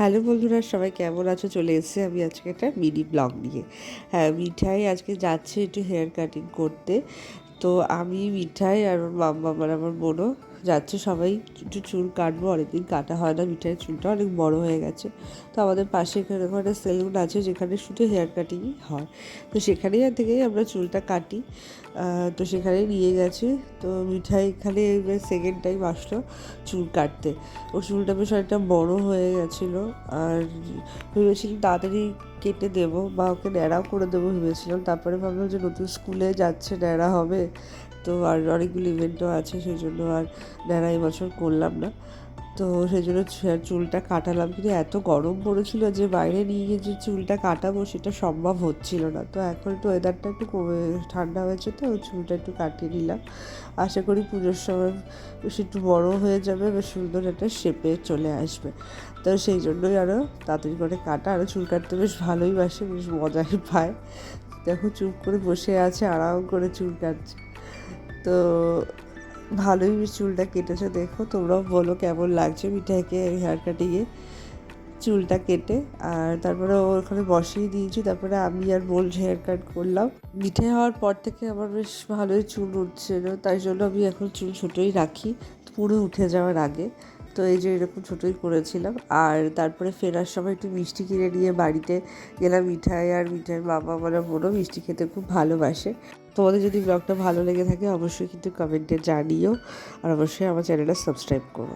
Hello বন্ধুরা, সবাই কেমন আছো? চলে এসেছি আমি আজকে একটা মিনি ব্লগ নিয়ে। হ্যাঁ, মিঠাই আজকে যাচ্ছে একটু হেয়ার কাটিং করতে। তো আমি, মিঠাই আর ওর মাম্মা মানে আমার বোনও যাচ্ছে। সবাই একটু চুল কাটবো, অনেকদিন কাটা হয় না। মিঠাইয়ের চুলটা অনেক বড় হয়ে গেছে। তো আমাদের পাশে এখানে ওখানে সেলুন আছে যেখানে শুধু হেয়ার কাটিংই হয়। তো সেখানেই থেকেই আমরা চুলটা কাটি। তো সেখানেই নিয়ে গেছি। তো মিঠাই এখানে সেকেন্ড টাইম আসলো চুল কাটতে। ওর চুলটা বেশ অনেকটা বড়ো হয়ে গেছিলো। আর ভেবেছিলাম তাড়াতাড়ি কেটে দেবো বা ওকে ন্যাড়াও করে দেবো ভেবেছিলাম। তারপরে ভাবলাম যে নতুন স্কুলে যাচ্ছে, ন্যাড়া হবে। তো আর অনেকগুলো ইভেন্টও আছে, সেই জন্য আর ন্যাড়া এবছর করলাম না। তো সেই জন্য চুলটা কাটালাম, কিন্তু এত গরম পড়েছিল যে বাইরে নিয়ে গিয়ে যে চুলটা কাটাবো সেটা সম্ভব হচ্ছিল না। তো এখন একটু ওয়েদারটা একটু কমে ঠান্ডা হয়েছে, তো ওই চুলটা একটু কাটিয়ে নিলাম। আশা করি পুজোর সময় বেশ একটু বড় হয়ে যাবে, বেশ সুন্দর একটা শেপে চলে আসবে। তো সেই জন্যই আরও তাড়াতাড়ি করে কাটা। আরও চুল কাটতে বেশ ভালোই বাসে, বেশ মজাই পায়। দেখো চুপ করে বসে আছে, আরাম করে চুল কাটছে। তো ভালোই চুলটা কেটেছে, দেখো তোমরাও বলো কেমন লাগছে মিঠাইকে হেয়ার কাটিংয়ে চুলটা কেটে। আর তারপরে ও ওখানে বসিয়ে দিয়েছি, তারপরে আমি আর বোন হেয়ার কাট করলাম। মিঠাই হওয়ার পর থেকে আমার বেশ ভালোই চুল উঠছিল, তাই জন্য আমি এখন চুল ছোটোই রাখি পুরো উঠে যাওয়ার আগে। তো এই যে এরকম ছোটোই করেছিলাম। আর তারপরে ফেরার সময় একটু মিষ্টি কিনে নিয়ে বাড়িতে গেলাম। মিঠাই আর মিঠাইয়ের বাবা মানে বোনও মিষ্টি খেতে খুব ভালোবাসে। তোমাদের যদি ব্লগটা ভালো লেগে থাকে অবশ্যই কিন্তু কমেন্টে জানিও, আর অবশ্যই আমার চ্যানেলটা সাবস্ক্রাইব করো।